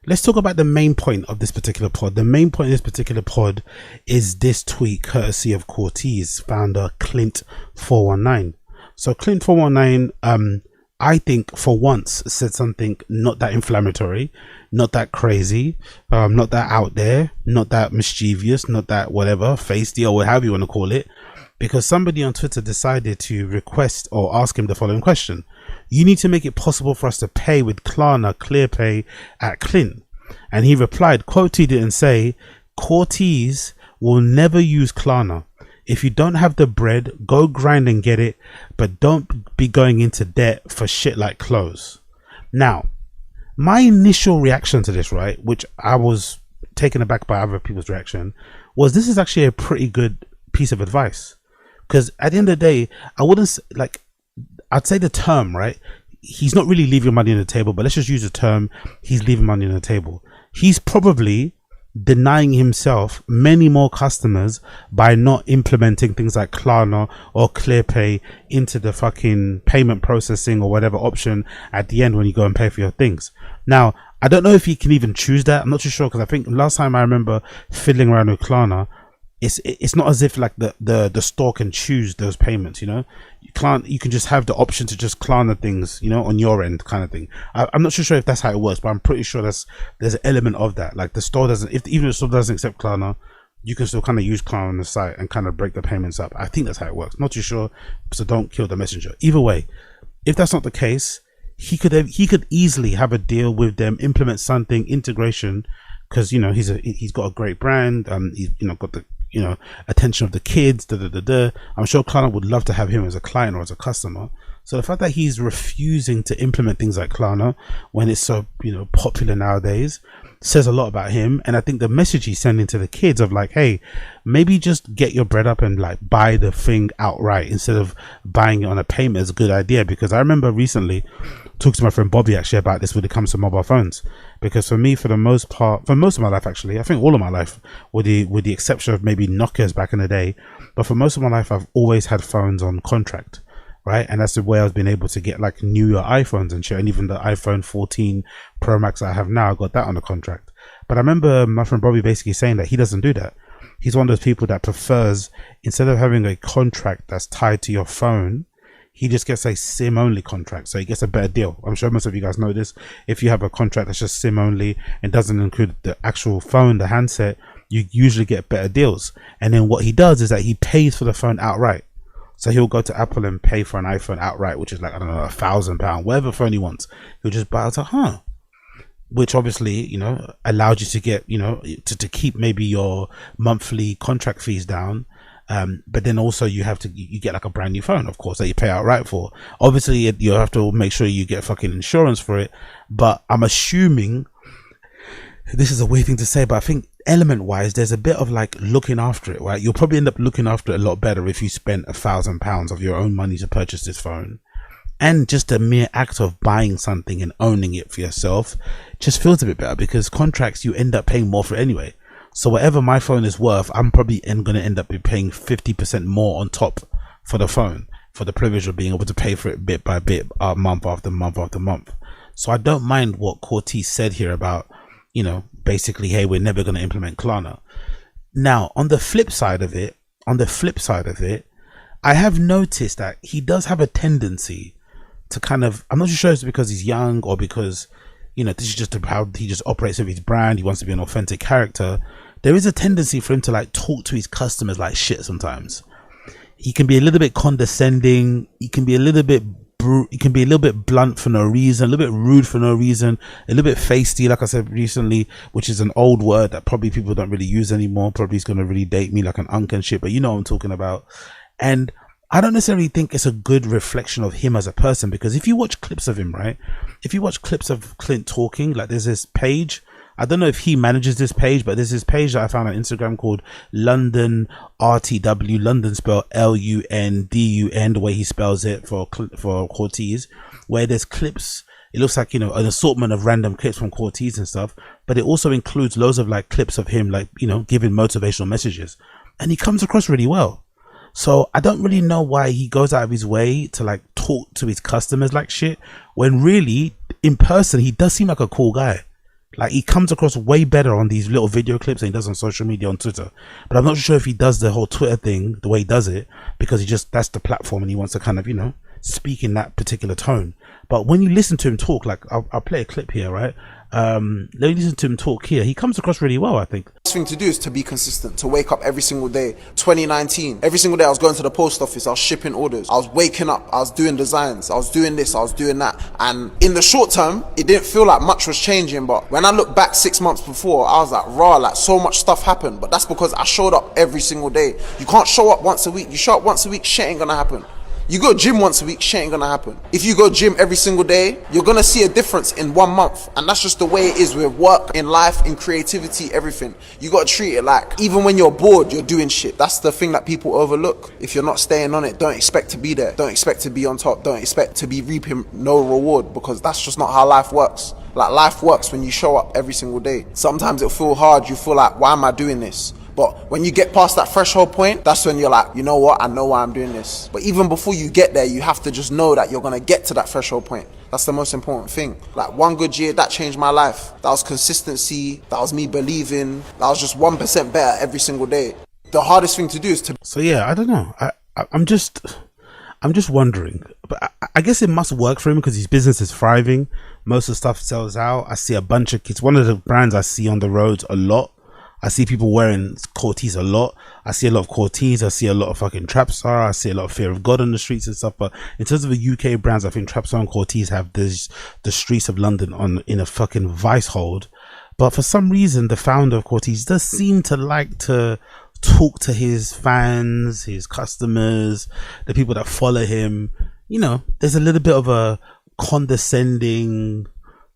let's talk about the main point of this particular pod. The main point of this particular pod is this tweet courtesy of Corteiz, founder CLINT419. So CLINT419, I think for once said something not that inflammatory, not that crazy, not that out there, not that mischievous, not that whatever, feisty or whatever you want to call it, because somebody on Twitter decided to request or ask him the following question. You need to make it possible for us to pay with Klarna ClearPay at Clint. And he replied, quoted it and say, Corteiz will never use Klarna. If you don't have the bread, go grind and get it, but don't be going into debt for shit like clothes. Now, my initial reaction to this, right, which I was taken aback by other people's reaction, was this is actually a pretty good piece of advice. Because at the end of the day, I wouldn't, like, I'd say the term, right, he's not really leaving money on the table, but let's just use the term, he's leaving money on the table. He's probably denying himself many more customers by not implementing things like Klarna or ClearPay into the fucking payment processing or whatever option at the end when you go and pay for your things. Now, I don't know if you can even choose that. I'm not too sure, because I think last time I remember fiddling around with Klarna, it's not as if like the store can choose those payments, you know. You can just have the option to just Klarna things, you know, on your end kind of thing. I'm not sure if that's how it works, but I'm pretty sure there's an element of that. Like the store doesn't, even if the store doesn't accept Klarna, you can still kind of use Klarna on the site and kind of break the payments up. I think that's how it works. Not too sure, so don't kill the messenger. Either way, if that's not the case, he could easily have a deal with them, implement something integration, because you know he's got a great brand. He's got the attention of the kids. I'm sure Klarna would love to have him as a client or as a customer. So the fact that he's refusing to implement things like Klarna when it's so popular nowadays says a lot about him. And I think the message he's sending to the kids of like, hey, maybe just get your bread up and like buy the thing outright instead of buying it on a payment is a good idea. Because I remember recently talking to my friend Bobby actually about this when it comes to mobile phones, because for me, for most of my life, actually, I think all of my life, with the exception of maybe Nokia's back in the day, but for most of my life I've always had phones on contract, right? And that's the way I've been able to get like newer iPhones and shit. And even the iPhone 14 Pro Max I have now, I got that on a contract. But I remember my friend Bobby basically saying that he doesn't do that. He's one of those people that prefers, instead of having a contract that's tied to your phone, he just gets a SIM only contract, so he gets a better deal. I'm sure most of you guys know this. If you have a contract that's just SIM only and doesn't include the actual phone, the handset, you usually get better deals. And then what he does is that he pays for the phone outright. So he'll go to Apple and pay for an iPhone outright, which is like, I don't know, £1,000, whatever phone he wants. He'll just buy it. Which obviously, allows you to get, to keep maybe your monthly contract fees down. But then also you get like a brand new phone, of course, that you pay outright for. Obviously you have to make sure you get fucking insurance for it, but I'm assuming, this is a weird thing to say, but I think element wise there's a bit of like looking after it, right? You'll probably end up looking after it a lot better if you spent £1,000 of your own money to purchase this phone. And just the mere act of buying something and owning it for yourself just feels a bit better, because contracts you end up paying more for it anyway. So whatever my phone is worth, I'm probably going to end up paying 50% more on top for the phone, for the privilege of being able to pay for it bit by bit, month after month after month. So I don't mind what Corteiz said here about, basically, hey, we're never going to implement Klarna. Now, on the flip side of it, I have noticed that he does have a tendency to kind of, I'm not sure if it's because he's young or because, this is just how he just operates with his brand. He wants to be an authentic character. There is a tendency for him to like talk to his customers like shit sometimes. He can be a little bit condescending. He can be a little bit blunt for no reason, a little bit rude for no reason, a little bit feisty, like I said recently, which is an old word that probably people don't really use anymore. Probably is going to really date me like an unk and shit, but you know what I'm talking about. And I don't necessarily think it's a good reflection of him as a person, because if you watch clips of him, right, if you watch clips of Clint talking, like there's this page, I don't know if he manages this page, but there's this page that I found on Instagram called London RTW, London spelled LUNDUN, the way he spells it for Corteiz, where there's clips. It looks like, an assortment of random clips from Corteiz and stuff, but it also includes loads of like clips of him, like, giving motivational messages, and he comes across really well. So I don't really know why he goes out of his way to like talk to his customers like shit, when really in person he does seem like a cool guy. Like, he comes across way better on these little video clips than he does on social media, on Twitter. But I'm not sure if he does the whole Twitter thing the way he does it, because he just, that's the platform and he wants to kind of, you know, speak in that particular tone. But when you listen to him talk, like, I'll play a clip here, right? Let me listen to him talk here. He comes across really well, I think. The thing to do is to be consistent, to wake up every single day. 2019, every single day I was going to the post office, I was shipping orders, I was waking up, I was doing designs, I was doing this, I was doing that. And in the short term, it didn't feel like much was changing, but when I look back 6 months before, I was like, raw, like so much stuff happened. But that's because I showed up every single day. You can't show up once a week. You show up once a week, shit ain't gonna happen. You go gym once a week, shit ain't gonna happen. If you go gym every single day, you're gonna see a difference in 1 month. And that's just the way it is with work, in life, in creativity, everything. You gotta treat it like, even when you're bored, you're doing shit. That's the thing that people overlook. If you're not staying on it, don't expect to be there. Don't expect to be on top. Don't expect to be reaping no reward, because that's just not how life works. Like, life works when you show up every single day. Sometimes it'll feel hard. You feel like, why am I doing this? But when you get past that threshold point, that's when you're like, you know what, I know why I'm doing this. But even before you get there, you have to just know that you're gonna get to that threshold point. That's the most important thing. Like, one good year, that changed my life. That was consistency, that was me believing, that was just 1% better every single day. The hardest thing to do is to... So yeah, I don't know. I'm just wondering. But I guess it must work for him because his business is thriving. Most of the stuff sells out. I see a bunch of kids. One of the brands I see on the roads a lot. I see people wearing Corteiz a lot. I see a lot of Corteiz. I see a lot of fucking Trapstar. I see a lot of Fear of God on the streets and stuff. But in terms of the UK brands, I think Trapstar and Corteiz have the streets of London in a fucking vice hold. But for some reason, the founder of Corteiz does seem to like to talk to his fans, his customers, the people that follow him. You know, there's a little bit of a condescending,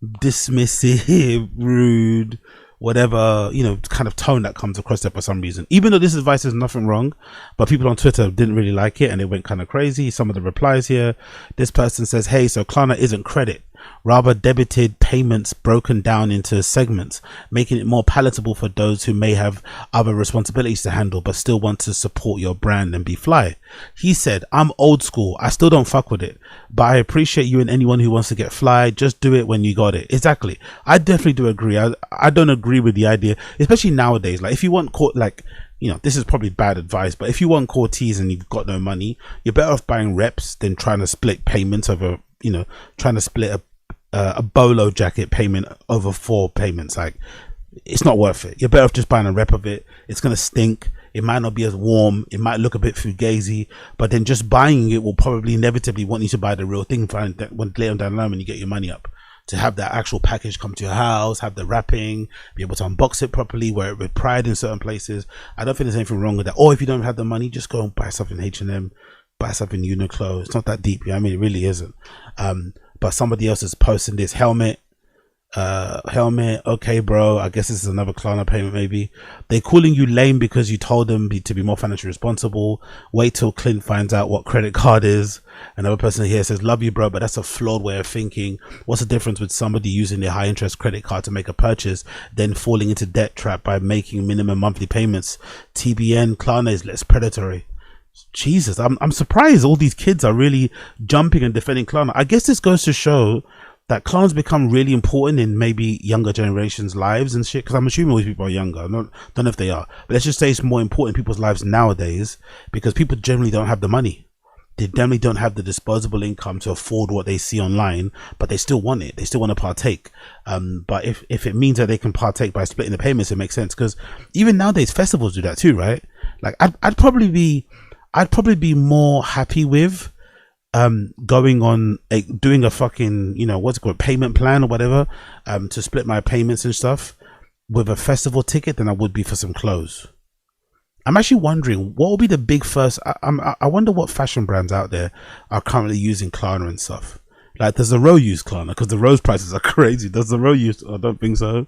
dismissive, rude, whatever, you know, kind of tone that comes across there for some reason. Even though this advice is nothing wrong, but people on Twitter didn't really like it and it went kind of crazy. Some of the replies here, this person says, hey, so Klarna isn't credit, rather debited payments broken down into segments, making it more palatable for those who may have other responsibilities to handle but still want to support your brand and be fly. He said, I'm old school, I still don't fuck with it, but I appreciate you and anyone who wants to get fly. Just do it when you got it. Exactly. I definitely do agree. I don't agree with the idea, especially nowadays. Like, if you want like, you know, this is probably bad advice, but if you want Corteiz and you've got no money, you're better off buying reps than trying to split payments over, you know, trying to split a bolo jacket payment over 4 payments. Like, it's not worth it. You're better off just buying a rep of it. It's gonna stink. It might not be as warm. It might look a bit fugazi, but then just buying it will probably inevitably want you to buy the real thing when later down the line when you get your money up, to have that actual package come to your house, have the wrapping, be able to unbox it properly, wear it with pride in certain places. I don't think there's anything wrong with that. Or if you don't have the money, just go and buy something H&M, buy something Uniqlo. It's not that deep. You know what I mean? It really isn't. But somebody else is posting this helmet. Okay, bro, I guess this is another Klarna payment. Maybe they're calling you lame because you told them to be more financially responsible. Wait till Clint finds out what credit card is. Another person here says, love you, bro, but that's a flawed way of thinking. What's the difference with somebody using their high interest credit card to make a purchase, then falling into debt trap by making minimum monthly payments? TBN, Klarna is less predatory. Jesus, I'm surprised all these kids are really jumping and defending Klarna. I guess this goes to show that Klarna's become really important in maybe younger generations' lives and shit, because I'm assuming all these people are younger. I don't know if they are, but let's just say it's more important in people's lives nowadays because people generally don't have the money. They generally don't have the disposable income to afford what they see online, but they still want it. They still want to partake. But if it means that they can partake by splitting the payments, it makes sense, because even nowadays festivals do that too, right? Like, I'd probably be more happy with going on doing a fucking, you know, what's it called, payment plan or whatever, to split my payments and stuff with a festival ticket than I would be for some clothes. I'm actually wondering what will be the big first. I wonder what fashion brands out there are currently using Klarna and stuff. Like, does the Row use Klarna? Because the Row's prices are crazy. Does the Row use? I don't think so.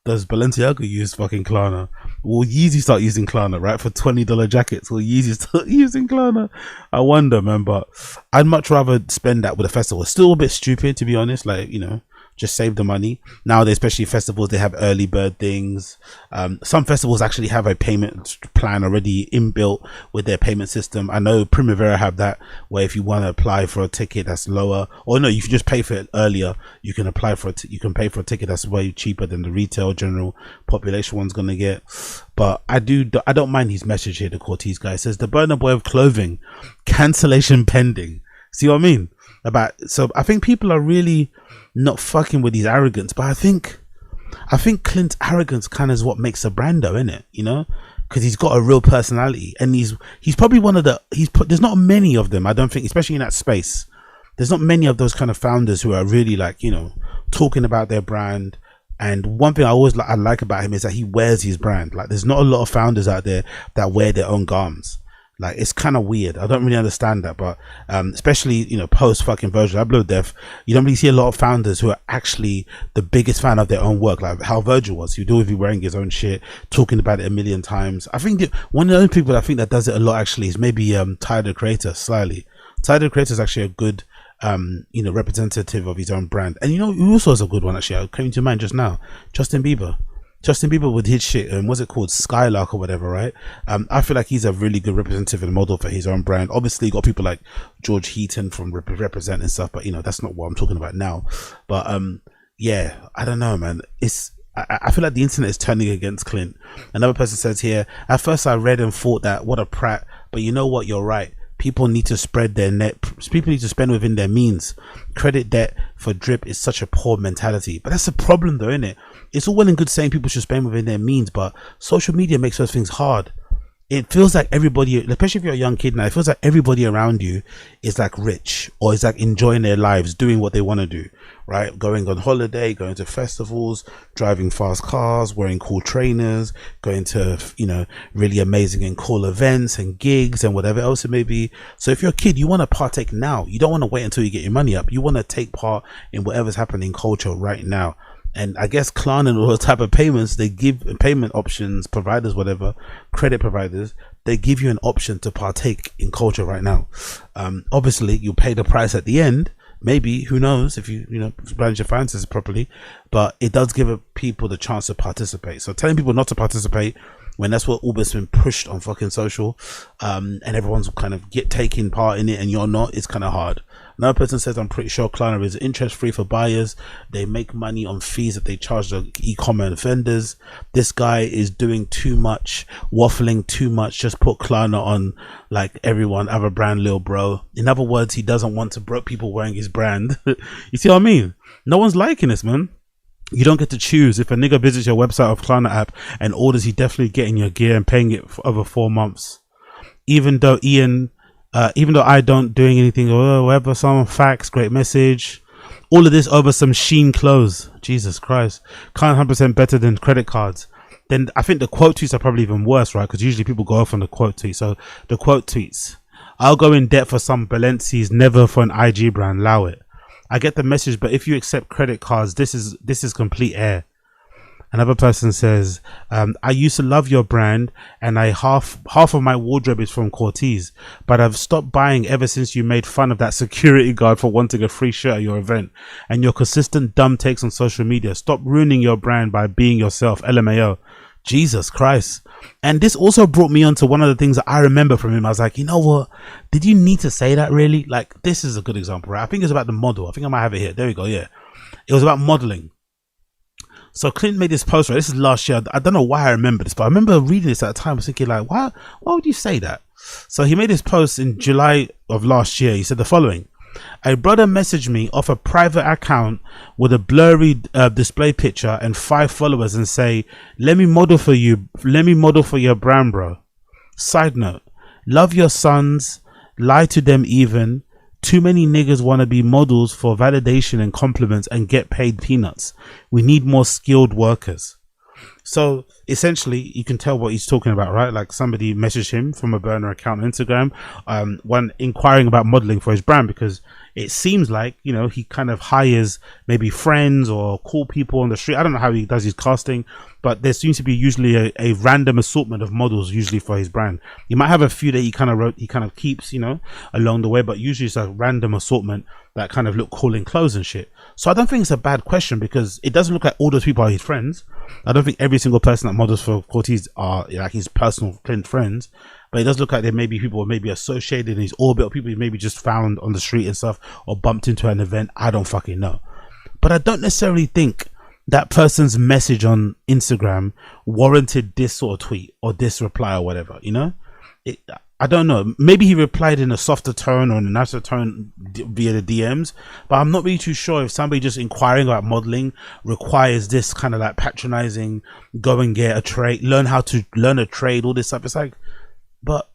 Does Balenciaga use fucking Klarna? Will Yeezy start using Klarna, right? For $20 jackets, will Yeezy start using Klarna? I wonder, man, but I'd much rather spend that with a festival. It's still a bit stupid, to be honest. Like, you know, just save the money. Nowadays, especially festivals, they have early bird things. Some festivals actually have a payment plan already inbuilt with their payment system. I know Primavera have that, where if you want to apply for a ticket that's lower, or no, you can just pay for it earlier. You can apply for you can pay for a ticket that's way cheaper than the retail general population one's gonna get. But I don't mind his message here. The Corteiz guy says the Burna Boy of clothing, cancellation pending. See what I mean? So I think people are really not fucking with his arrogance, but I think Clint's arrogance kind of is what makes a brand, though, isn't it? You know, because he's got a real personality, and he's probably one of the there's not many of them, I don't think, especially in that space. There's not many of those kind of founders who are really like, you know, talking about their brand. And one thing I like about him is that he wears his brand. Like, there's not a lot of founders out there that wear their own garms. Like, it's kind of weird. I don't really understand that, but especially, you know, post fucking Virgil Abloh death, you don't really see a lot of founders who are actually the biggest fan of their own work, like how Virgil was. He'd always be wearing his own shit, talking about it a million times. I think one of the only people I think that does it a lot actually is maybe Tyler the Creator, slightly. Tyler the Creator is actually a good you know, representative of his own brand. And you know who also is a good one actually, I came to mind just now, Justin Bieber with his shit, what's it called, Skylark or whatever, right? I feel like he's a really good representative and model for his own brand. Obviously you got people like George Heaton from Represent and stuff, but you know, that's not what I'm talking about now. But yeah, I don't know, man. I feel like the internet is turning against Clint. Another person says here, at first I read and thought that what a prat, but you know what, you're right. People need to spread their net. People need to spend within their means. Credit debt for drip is such a poor mentality. But that's the problem, though, isn't it? It's all well and good saying people should spend within their means, but social media makes those things hard. It feels like everybody, especially if you're a young kid now, it feels like everybody around you is like rich or is like enjoying their lives, doing what they want to do, right? Going on holiday, going to festivals, driving fast cars, wearing cool trainers, going to, you know, really amazing and cool events and gigs and whatever else it may be. So if you're a kid, you want to partake now. You don't want to wait until you get your money up. You want to take part in whatever's happening in culture right now. And I guess Klarna and all the type of payments, they give payment options, providers, whatever, credit providers, they give you an option to partake in culture right now. Obviously, you pay the price at the end. Maybe, who knows, if you know, manage your finances properly. But it does give people the chance to participate. So telling people not to participate when that's what Uber's been pushed on fucking social, and everyone's kind of taking part in it and you're not, it's kind of hard. Another person says, I'm pretty sure Klarna is interest free for buyers. They make money on fees that they charge the e-commerce vendors. This guy is doing too much, waffling too much. Just put Klarna on like everyone other brand, little bro. In other words, he doesn't want to broke people wearing his brand. You see what I mean? No one's liking this, man. You don't get to choose. If a nigga visits your website of Klarna app and orders, he definitely getting your gear and paying it for over 4 months. Even though I don't doing anything or whatever, some facts, great message. All of this over some Shein clothes. Jesus Christ. Can't 100% better than credit cards. Then I think the quote tweets are probably even worse, right? Because usually people go off on the quote tweets. So the quote tweets, I'll go in debt for some Balenci's, never for an IG brand, allow it. I get the message, but if you accept credit cards, this is complete air. Another person says, I used to love your brand and half of my wardrobe is from Corteiz, but I've stopped buying ever since you made fun of that security guard for wanting a free shirt at your event and your consistent dumb takes on social media. Stop ruining your brand by being yourself. LMAO. Jesus Christ. And this also brought me on to one of the things that I remember from him. I was like, you know what? Did you need to say that really? Like, this is a good example, right? I think it's about the model. I think I might have it here. There we go. Yeah. It was about modeling. So Clint made this post, right? This is last year. I don't know why I remember this, but I remember reading this at the time. I was thinking like, why would you say that? So he made this post in July of last year. He said the following: a brother messaged me off a private account with a blurry display picture and 5 followers and say, let me model for you. Let me model for your brand, bro. Side note, love your sons, lie to them even. Too many niggas want to be models for validation and compliments and get paid peanuts. We need more skilled workers. So essentially, you can tell what he's talking about, right? Like somebody messaged him from a burner account on Instagram, one inquiring about modeling for his brand, because it seems like, you know, he kind of hires maybe friends or cool people on the street. I don't know how he does his casting, but there seems to be usually a random assortment of models usually for his brand. He might have a few that he kind of keeps, you know, along the way, but usually it's a random assortment that kind of look cool in clothes and shit. So I don't think it's a bad question, because it doesn't look like all those people are his friends. I don't think every single person that models for Corteiz are like his personal CLINT friends, but it does look like there may be people who may be associated in his orbit, or people he maybe just found on the street and stuff, or bumped into an event. I don't fucking know. But I don't necessarily think that person's message on Instagram warranted this sort of tweet or this reply or whatever, you know? I don't know. Maybe he replied in a softer tone or in a nicer tone via the DMs, but I'm not really too sure if somebody just inquiring about modeling requires this kind of like patronizing, go and get a trade, learn how to learn a trade, all this stuff. It's like, but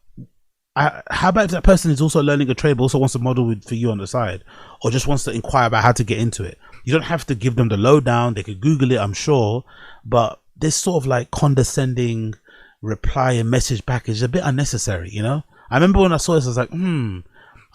how about if that person is also learning a trade but also wants to model for you on the side, or just wants to inquire about how to get into it? You don't have to give them the lowdown. They could Google it, I'm sure, but this sort of like condescending reply and message back is a bit unnecessary, you know? I remember when I saw this, I was like, I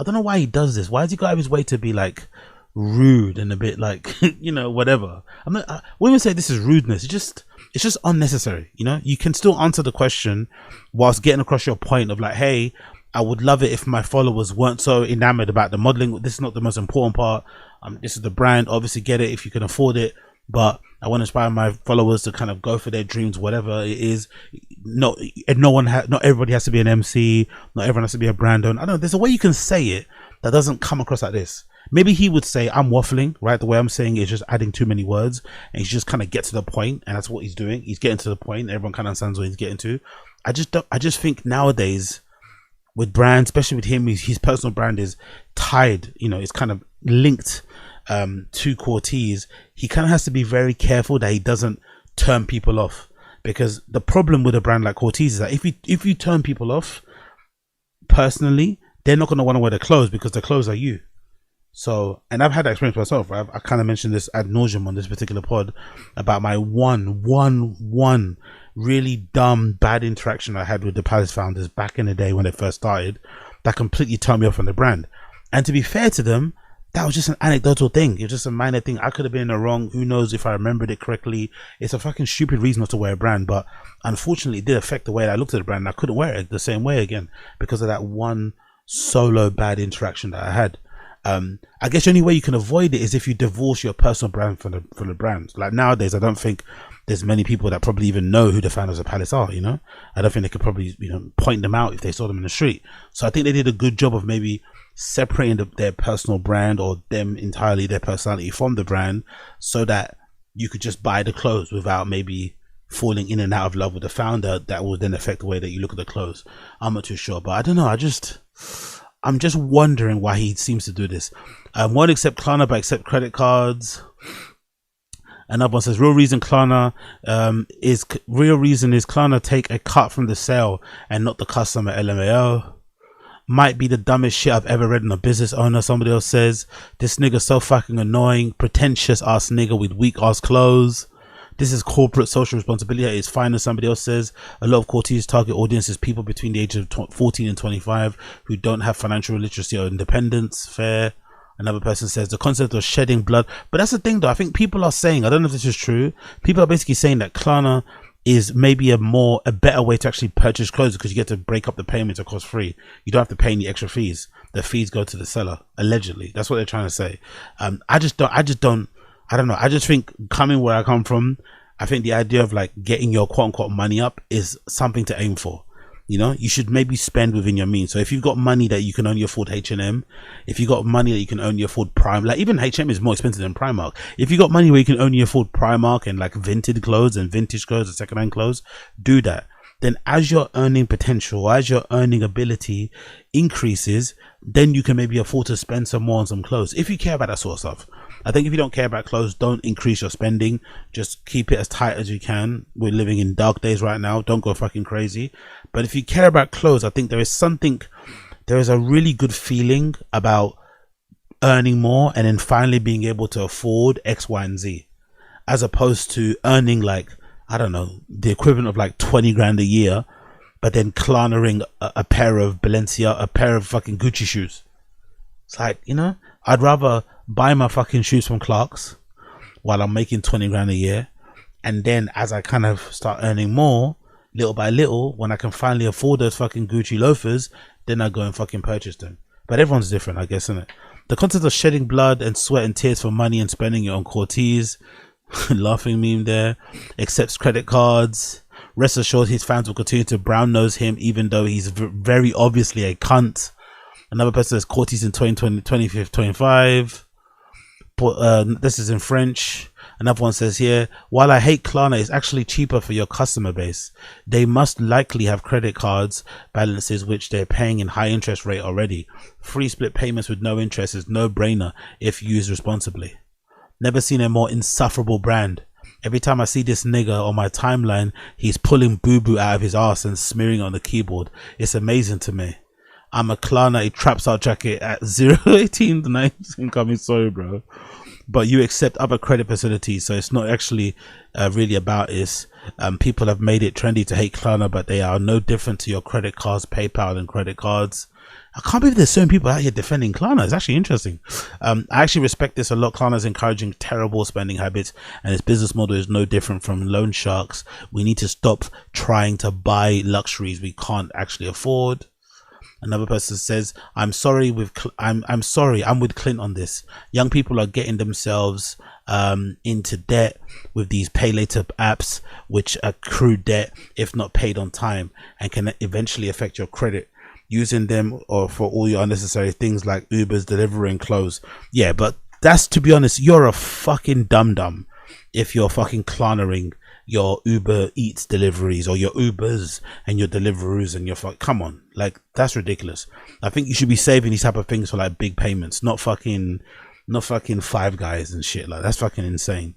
don't know why he does this. Why does he go out of his way to be like rude and a bit like, you know, whatever? I'm not, when we say this is rudeness, it's just unnecessary, you know? You can still answer the question whilst getting across your point of like, hey, I would love it if my followers weren't so enamored about the modeling. This is not the most important part. This is the brand. Obviously get it if you can afford it, but I want to inspire my followers to kind of go for their dreams, whatever it is. Not everybody has to be an MC. Not everyone has to be a brand owner. I don't know. There's a way you can say it that doesn't come across like this. Maybe he would say, I'm waffling, right? The way I'm saying it is just adding too many words, and he just kind of get to the point, and that's what he's doing. He's getting to the point. Everyone kind of understands what he's getting to. I just think nowadays with brands, especially with him, his personal brand is tied, you know, it's kind of linked to Corteiz. He kind of has to be very careful that he doesn't turn people off, because the problem with a brand like Corteiz is that if you turn people off personally, they're not going to want to wear the clothes because the clothes are you. So, and I've had that experience myself, right? I kind of mentioned this ad nauseum on this particular pod about my one really dumb bad interaction I had with the Palace founders back in the day when they first started, that completely turned me off from the brand. And to be fair to them, that was just an anecdotal thing. It was just a minor thing. I could have been in the wrong. Who knows if I remembered it correctly. It's a fucking stupid reason not to wear a brand, but unfortunately it did affect the way I looked at the brand, and I couldn't wear it the same way again because of that one solo bad interaction that I had. I guess the only way you can avoid it is if you divorce your personal brand from the brand. Like nowadays, I don't think there's many people that probably even know who the founders of Palace are, you know? I don't think they could probably, you know, point them out if they saw them in the street. So I think they did a good job of maybe separating their personal brand, or them entirely, their personality, from the brand, so that you could just buy the clothes without maybe falling in and out of love with the founder. That will then affect the way that you look at the clothes. I'm not too sure, but I don't know. I'm just wondering why he seems to do this. Won't accept Klarna but accept credit cards. Another one says real reason is Klarna take a cut from the sale and not the customer. LMAO. Might be the dumbest shit I've ever read in a business owner. Somebody else says this nigga so fucking annoying, pretentious ass nigga with weak ass clothes. This is corporate social responsibility. It's fine. As somebody else says, a lot of Corteiz target audience is people between the age of 14 and 25 who don't have financial literacy or independence. Fair. Another person says the concept of shedding blood. But that's the thing though. I think people are saying, I don't know if this is true, people are basically saying that Klarna is maybe a better way to actually purchase clothes, because you get to break up the payments cost free. You don't have to pay any extra fees. The fees go to the seller, allegedly. That's what they're trying to say. I don't know. I just think, coming where I come from, I think the idea of like getting your quote unquote money up is something to aim for. You know, you should maybe spend within your means. So if you've got money that you can only afford H&M, if you got money that you can only afford Prime, like even H&M is more expensive than Primark. If you got money where you can only afford Primark and like vintage clothes and secondhand clothes, do that. Then as your earning potential, as your earning ability increases, then you can maybe afford to spend some more on some clothes. If you care about that sort of stuff. I think if you don't care about clothes, don't increase your spending. Just keep it as tight as you can. We're living in dark days right now. Don't go fucking crazy. But if you care about clothes, I think there is a really good feeling about earning more and then finally being able to afford X, Y, and Z, as opposed to earning like, I don't know, the equivalent of like 20 grand a year, but then Klarnaing a pair of Balenciaga, a pair of fucking Gucci shoes. It's like, you know, I'd rather buy my fucking shoes from Clark's while I'm making 20 grand a year, and then as I kind of start earning more, little by little, when I can finally afford those fucking Gucci loafers, then I go and fucking purchase them. But everyone's different, I guess, isn't it? The concept of shedding blood and sweat and tears for money and spending it on Corteiz. Laughing meme there. Accepts credit cards. Rest assured his fans will continue to brown nose him even though he's very obviously a cunt. Another person says Corteiz in 2025. This is in French. Another one says here, while I hate Klarna, it's actually cheaper for your customer base. They must likely have credit cards balances which they're paying in high interest rate already. Free split payments with no interest is no brainer if used responsibly. Never seen a more insufferable brand. Every time I see this nigga on my timeline, he's pulling boo-boo out of his ass and smearing on the keyboard. It's amazing to me. I'm a Klarna, a trap star jacket at 018 19 coming. Sorry, bro. But you accept other credit facilities, so it's not actually really about this. People have made it trendy to hate Klarna, but they are no different to your credit cards, PayPal and credit cards. I can't believe there's so many people out here defending Klarna. It's actually interesting. I actually respect this a lot. Klarna is encouraging terrible spending habits, and its business model is no different from loan sharks. We need to stop trying to buy luxuries we can't actually afford. Another person says, I'm sorry, I'm sorry, I'm with Clint on this. Young people are getting themselves into debt with these pay later apps, which accrue debt if not paid on time and can eventually affect your credit. Using them or for all your unnecessary things like Ubers, delivering clothes. Yeah, but that's, to be honest, you're a fucking dum-dum if you're fucking Klarnaing your Uber Eats deliveries or your Ubers and your Deliveroos and your come on, like that's ridiculous. I think you should be saving these type of things for like big payments, not fucking Five Guys and shit. Like that's fucking insane.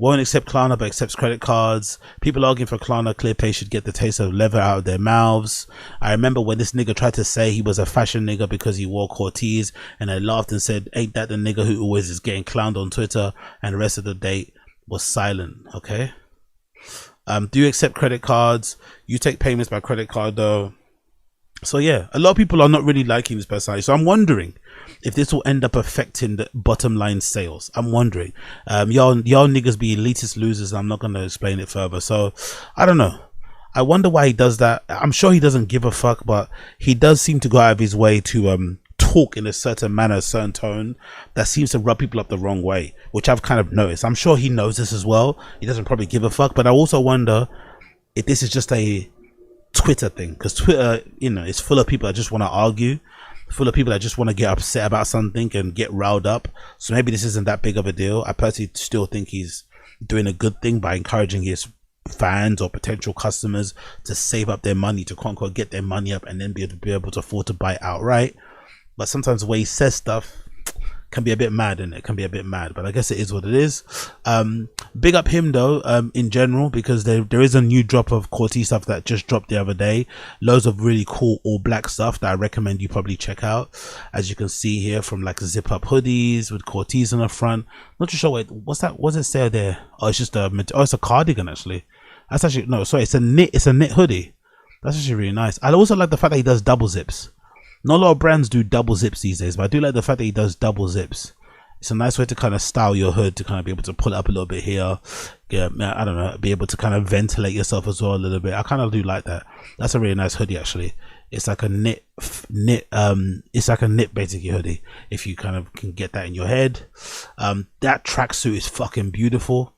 Won't accept Klarna but accepts credit cards. People arguing for Klarna ClearPay should get the taste of leather out of their mouths. I remember when this nigga tried to say he was a fashion nigga because he wore Corteiz, and I laughed and said, ain't that the nigga who always is getting clowned on Twitter? And the rest of the date was silent. Okay. Do you accept credit cards? You take payments by credit card though. So yeah, a lot of people are not really liking this personality. So I'm wondering if this will end up affecting the bottom line sales. I'm wondering. Y'all niggas be elitist losers. I'm not going to explain it further. So I don't know. I wonder why he does that. I'm sure he doesn't give a fuck, but he does seem to go out of his way to talk in a certain manner, a certain tone that seems to rub people up the wrong way, which I've kind of noticed. I'm sure he knows this as well. He doesn't probably give a fuck, but I also wonder if this is just a Twitter thing, because Twitter, you know, is full of people that just want to argue, full of people that just want to get upset about something and get riled up. So maybe this isn't that big of a deal. I personally still think he's doing a good thing by encouraging his fans or potential customers to save up their money, to quote unquote get their money up and then be able to afford to buy it outright. But sometimes the way he says stuff can be a bit mad, and it can be a bit mad, but I guess it is what it is. Big up him though, in general, because there is a new drop of Corteiz stuff that just dropped the other day. Loads of really cool all black stuff that I recommend you probably check out. As you can see here, from like zip up hoodies with Corteiz on the front. Not too sure what's that, what's it say there? Oh, it's just it's a cardigan actually. That's actually, no, sorry, it's a knit hoodie. That's actually really nice. I also like the fact that he does double zips. Not a lot of brands do double zips these days, but I do like the fact that he does double zips. It's a nice way to kind of style your hood, to kind of be able to pull it up a little bit here. Yeah, I don't know, be able to kind of ventilate yourself as well a little bit. I kind of do like that. That's a really nice hoodie actually. It's like a knit it's like a knit basically hoodie, if you kind of can get that in your head. That tracksuit is fucking beautiful.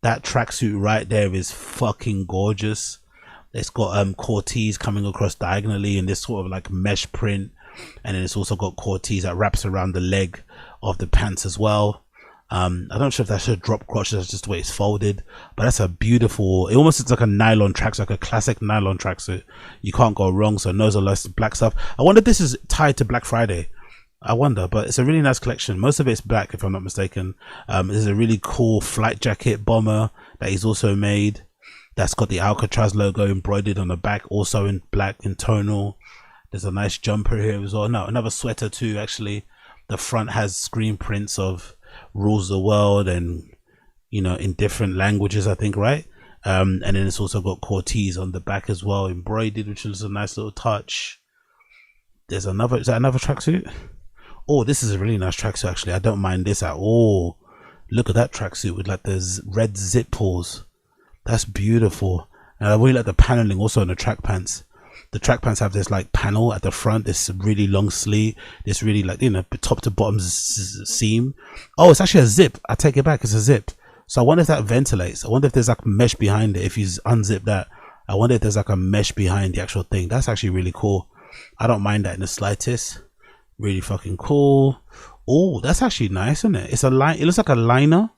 That tracksuit right there is fucking gorgeous. It's got Corteiz coming across diagonally in this sort of like mesh print, and then it's also got Corteiz that wraps around the leg of the pants as well. I'm not sure if that's a drop crotch, that's just the way it's folded, but that's a beautiful, it almost looks like a nylon tracksuit, like a classic nylon tracksuit. You can't go wrong. So nose of less black stuff. I wonder if this is tied to Black Friday. I wonder, but it's a really nice collection. Most of it's black if I'm not mistaken. There's a really cool flight jacket bomber that he's also made. That's got the Alcatraz logo embroidered on the back, also in black in tonal. There's a nice jumper here as well. No, another sweater too, actually. The front has screen prints of Rules of the World and, you know, in different languages, I think, right? And then it's also got Corteiz on the back as well, embroidered, which is a nice little touch. There's another, is that another tracksuit? Oh, this is a really nice tracksuit, actually. I don't mind this at all. Look at that tracksuit with like the red zip pulls. That's beautiful. And I really like the paneling also on the track pants. The track pants have this like panel at the front, this really long sleeve, this really like, you know, top to bottom seam. Oh, it's actually a zip. I take it back, it's a zip. So I wonder if that ventilates. I wonder if there's like mesh behind it. If you unzip that, I wonder if there's like a mesh behind the actual thing. That's actually really cool. I don't mind that in the slightest. Really fucking cool. Oh, that's actually nice, isn't it? It's a line. It looks like a liner.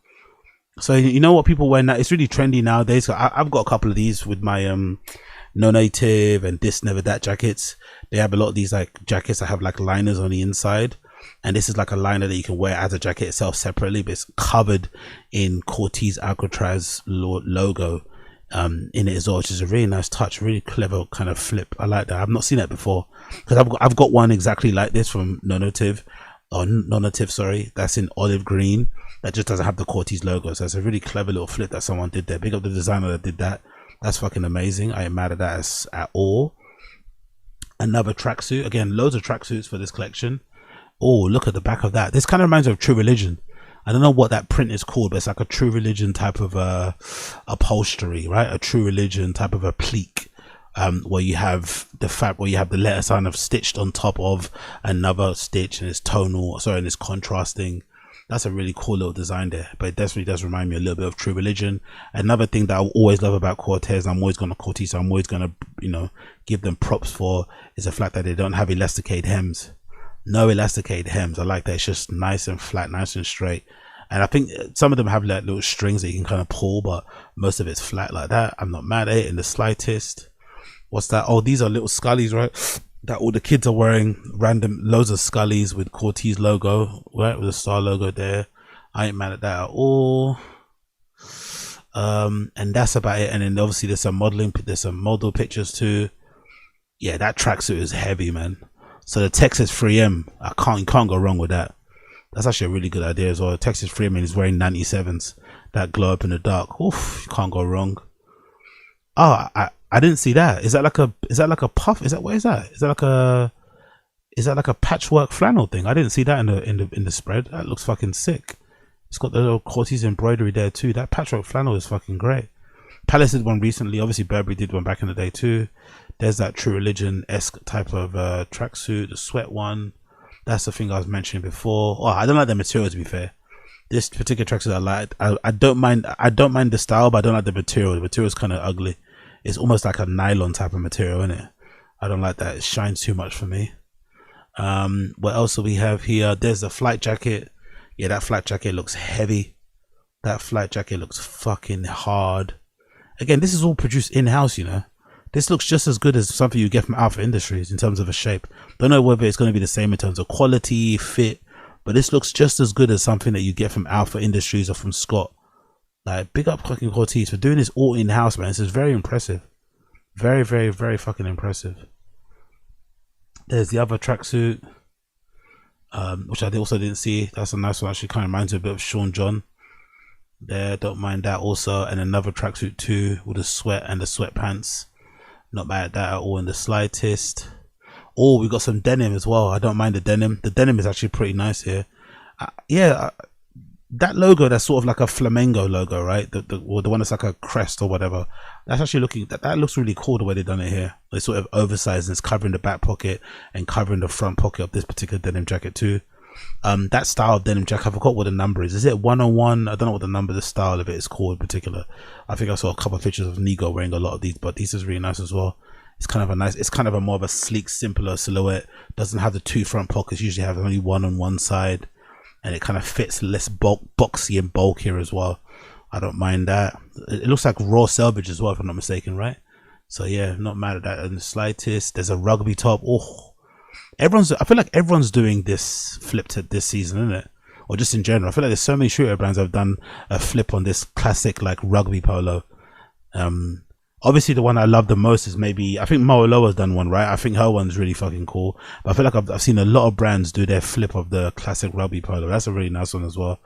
So you know what people wear now? It's really trendy nowadays. So I've got a couple of these with my No Native and This Never That jackets. They have a lot of these like jackets that have like liners on the inside, and this is like a liner that you can wear as a jacket itself separately, but it's covered in Corteiz Alcatraz logo in it as well, which is a really nice touch, really clever kind of flip. I like that. I've not seen that before, because I've got one exactly like this from No Native, sorry, that's in olive green, that just doesn't have the Corteiz logo. So it's a really clever little flip that someone did there. Big up the designer that did that. That's fucking amazing. I ain't mad at that at all. Another tracksuit. Again, loads of tracksuits for this collection. Oh, look at the back of that. This kind of reminds me of True Religion. I don't know what that print is called, but it's like a True Religion type of upholstery, right? A True Religion type of a pleat, where you have the fact, where you have the letter sign of stitched on top of another stitch, and it's tonal, sorry, and it's contrasting. That's a really cool little design there, but it definitely does remind me a little bit of True Religion. Another thing that I always love about Corteiz, I'm always going to, you know, give them props for, is the fact that they don't have elasticated hems. No elasticated hems. I like that. It's just nice and flat, nice and straight. And I think some of them have like little strings that you can kind of pull, but most of it's flat like that. I'm not mad at it in the slightest. What's that? Oh, these are little scullies, right? That all the kids are wearing, random loads of scullies with Corteiz logo, right, with a star logo there. I ain't mad at that at all. And that's about it. And then obviously there's some model pictures too. Yeah, that tracksuit is heavy, man. So the Texas 3M, you can't go wrong with that. That's actually a really good idea as well. The Texas 3M is wearing 97s that glow up in the dark. Oof, you can't go wrong. Oh, I didn't see that. Is that like a puff? What is that? Is that like a patchwork flannel thing? I didn't see that in the spread. That looks fucking sick. It's got the little Corteiz embroidery there too. That patchwork flannel is fucking great. Palace did one recently. Obviously Burberry did one back in the day too. There's that True Religion-esque type of tracksuit, the sweat one. That's the thing I was mentioning before. Oh, I don't like the material, to be fair. This particular tracksuit I like. I don't mind the style, but I don't like the material. The material is kind of ugly. It's almost like a nylon type of material, isn't it? I don't like that. It shines too much for me. What else do we have here? There's the flight jacket. Yeah, that flight jacket looks heavy. That flight jacket looks fucking hard. Again, this is all produced in-house, you know. This looks just as good as something you get from Alpha Industries in terms of a shape. Don't know whether it's going to be the same in terms of quality, fit, but this looks just as good as something that you get from Alpha Industries or from Scott. Like, big up fucking Corteiz for doing this all in-house, man. This is very impressive. Very, very, very fucking impressive. There's the other tracksuit, which I also didn't see. That's a nice one. Actually, kind of reminds me a bit of Sean John. There, don't mind that also. And another tracksuit too, with the sweat and the sweatpants. Not bad at that at all in the slightest. Oh, we got some denim as well. I don't mind the denim. The denim is actually pretty nice here. That logo, that's sort of like a flamenco logo, right? The one that's like a crest or whatever. That's actually looking, that looks really cool the way they've done it here. It's sort of oversized and it's covering the back pocket and covering the front pocket of this particular denim jacket too. That style of denim jacket, I forgot what the number is. Is it 101? I don't know what the number, the style of it is called in particular. I think I saw a couple of pictures of Nigo wearing a lot of these, but this is really nice as well. It's kind of a more of a sleek, simpler silhouette. Doesn't have the two front pockets, usually have only one on one side. And it kind of fits less boxy and bulkier as well. I don't mind that. It looks like raw selvage as well, if I'm not mistaken, right? So yeah, not mad at that in the slightest. There's a rugby top. Oh, I feel like everyone's doing this flip to this season, isn't it? Or just in general. I feel like there's so many shooter brands that have done a flip on this classic like rugby polo. Obviously the one I love the most is maybe, I think Moaloa's done one, right? I think her one's really fucking cool. But I feel like I've seen a lot of brands do their flip of the classic rugby polo. That's a really nice one as well.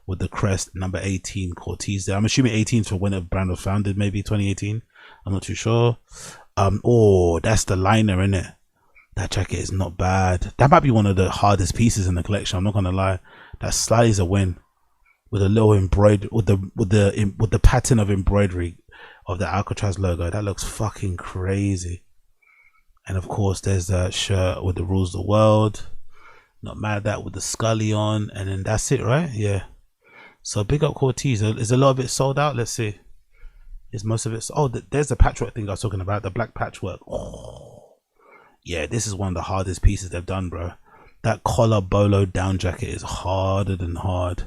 With the crest, number 18, Corteiz there. I'm assuming 18 for when the brand was founded, maybe 2018. I'm not too sure. Oh, that's the liner, isn't it? That jacket is not bad. That might be one of the hardest pieces in the collection. I'm not gonna lie. That slightly is a win. With a little embroidery, with the pattern of embroidery of the Alcatraz logo. That looks fucking crazy. And of course, there's that shirt with the rules of the world. Not mad at that, with the Scully on, and then that's it, right? Yeah. So big up Corteiz. Is a lot of it sold out? Let's see. Is most of it? Oh, there's the patchwork thing I was talking about. The black patchwork. Oh, yeah. This is one of the hardest pieces they've done, bro. That collar bolo down jacket is harder than hard.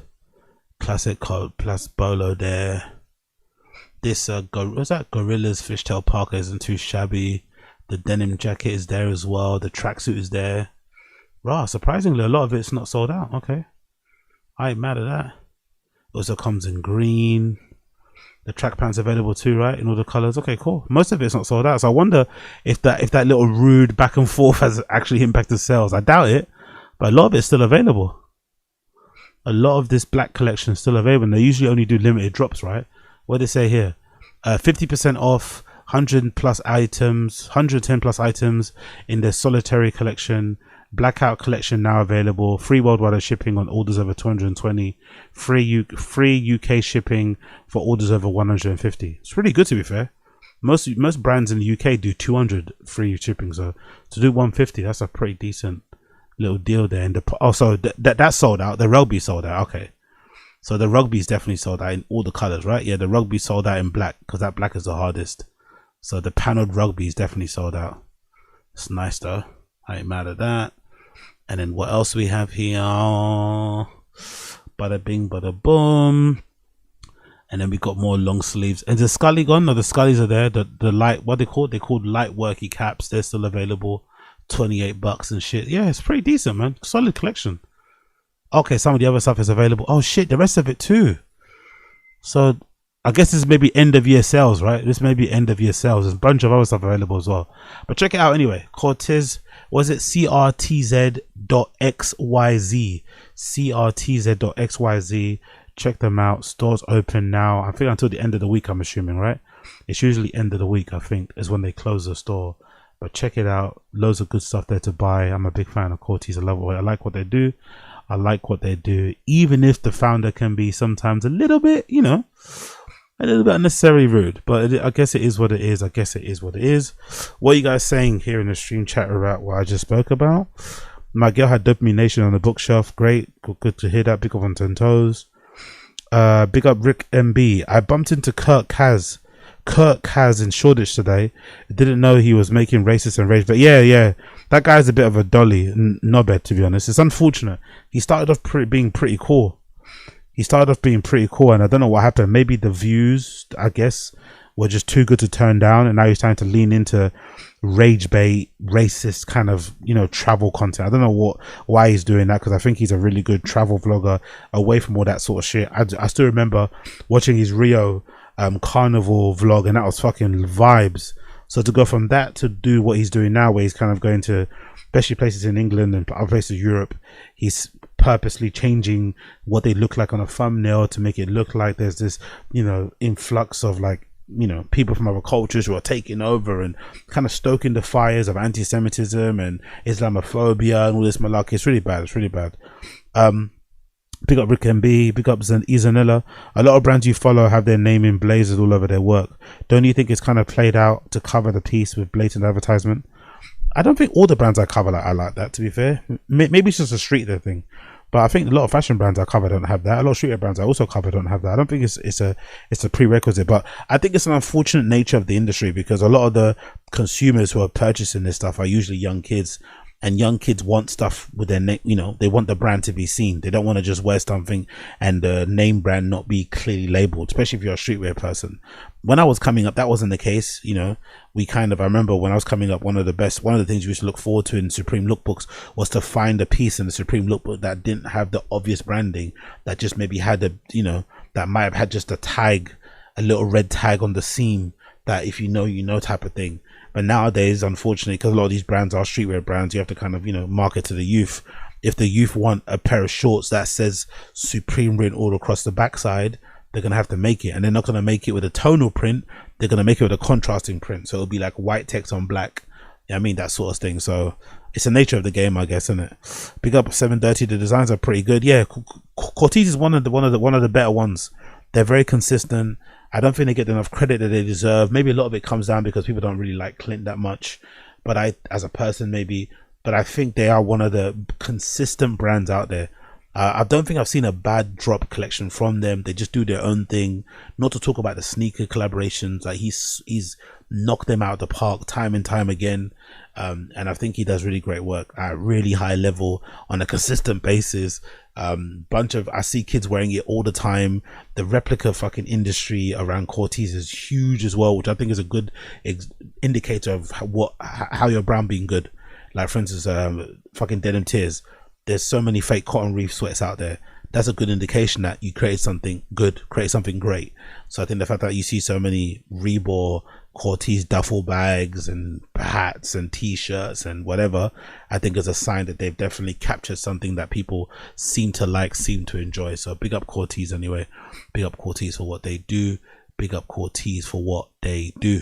Classic coat plus bolo there. This what's that? Gorilla's fishtail parka isn't too shabby. The denim jacket is there as well. The tracksuit is there. Rah, surprisingly, a lot of it's not sold out. Okay, I ain't mad at that. Also comes in green. The track pants available too, right? In all the colors. Okay, cool. Most of it's not sold out. So I wonder if that little rude back and forth has actually impacted sales. I doubt it, but a lot of it's still available. A lot of this black collection is still available. And they usually only do limited drops, right? What do they say here? 50% off, 100 plus items, 110 plus items in their solitary collection. Blackout collection now available. Free worldwide shipping on orders over 220. Free UK shipping for orders over 150. It's really good, to be fair. Most brands in the UK do 200 free shipping, so to do 150, that's a pretty decent little deal there. And also that's sold out. The rugby sold out. Okay, so the rugby is definitely sold out in all the colors, right? Yeah, the rugby sold out in black because that black is the hardest. So the paneled rugby is definitely sold out. It's nice though. I ain't mad at that. And then what else we have here? Bada bing, bada boom. And then we got more long sleeves. And the Scully gone? No, the Scullies are there. The light, what they called? They called light worky caps. They're still available. $28 and shit. Yeah, it's pretty decent, man. Solid collection. Okay, some of the other stuff is available. Oh shit, the rest of it too. So I guess this is maybe end of year sales, right? This may be end of year sales. There's a bunch of other stuff available as well. But check it out anyway. Corteiz, was it CRTZ.xyz? CRTZ.xyz. Check them out. Stores open now. I think until the end of the week, I'm assuming, right? It's usually end of the week, I think, is when they close the store. But check it out. Loads of good stuff there to buy. I'm a big fan of Corteiz. I love it. I like what they do. I like what they do. Even if the founder can be sometimes a little bit, you know, a little bit unnecessarily rude, but I guess it is what it is. I guess it is what it is. What are you guys saying here in the stream chat about what I just spoke about? My girl had Dopamine Nation on the bookshelf. Great. Good to hear that. Big up on 10 toes. Big up Rick MB. I bumped into Kurt Kaz in Shoreditch today. Didn't know he was making racist and rage, but yeah, that guy's a bit of a dolly, knobhead, to be honest. It's unfortunate. He started off being pretty cool. And I don't know what happened. Maybe the views, I guess, were just too good to turn down, and now he's trying to lean into rage bait, racist kind of, you know, travel content. I don't know why he's doing that, because I think he's a really good travel vlogger away from all that sort of shit. I still remember watching his Rio carnival vlog, and that was fucking vibes. So to go from that to do what he's doing now, where he's kind of going to especially places in England and other places in Europe, he's purposely changing what they look like on a thumbnail to make it look like there's this, you know, influx of, like, you know, people from other cultures who are taking over and kind of stoking the fires of anti-Semitism and Islamophobia and all this malarkey. It's really bad. Big up Rick MB, big up Izanilla. A lot of brands you follow have their name in blazers all over their work. Don't you think it's kind of played out to cover the piece with blatant advertisement? I don't think all the brands I cover I like that, to be fair. Maybe it's just a streetwear thing, but I think a lot of fashion brands I cover don't have that. A lot of streetwear brands I also cover don't have that. I don't think it's a prerequisite, but I think it's an unfortunate nature of the industry, because a lot of the consumers who are purchasing this stuff are usually young kids. And young kids want stuff with their name, you know, they want the brand to be seen. They don't want to just wear something and the name brand not be clearly labeled, especially if you're a streetwear person. When I was coming up, that wasn't the case. You know, I remember when I was coming up, one of the things we used to look forward to in Supreme lookbooks was to find a piece in the Supreme lookbook that didn't have the obvious branding, that just maybe had that might have had just a tag, a little red tag on the seam, that if you know type of thing. But nowadays, unfortunately, because a lot of these brands are streetwear brands, you have to kind of, you know, market to the youth. If the youth want a pair of shorts that says Supreme written all across the backside, they're going to have to make it. And they're not going to make it with a tonal print. They're going to make it with a contrasting print. So it'll be like white text on black. Yeah, I mean, that sort of thing. So it's the nature of the game, I guess, isn't it? Big up 730. The designs are pretty good. Yeah, Corteiz is one of the better ones. They're very consistent. I don't think they get enough credit that they deserve. Maybe a lot of it comes down because people don't really like Clint that much. but as a person maybe, but I think they are one of the consistent brands out there. I don't think I've seen a bad drop collection from them. They just do their own thing. Not to talk about the sneaker collaborations. Like he's knocked them out of the park time and time again. And I think he does really great work at really high level on a consistent basis. I see kids wearing it all the time. The replica fucking industry around Corteiz is huge as well, which I think is a good indicator of how your brand being good. Like for instance, fucking Denim Tears. There's so many fake cotton reef sweats out there. That's a good indication that you create something good, create something great. So I think the fact that you see so many Reebok, Corteiz duffel bags and hats and t-shirts and whatever, I think is a sign that they've definitely captured something that people seem to like, seem to enjoy. So big up Corteiz anyway. Big up Corteiz for what they do. Big up Corteiz for what they do.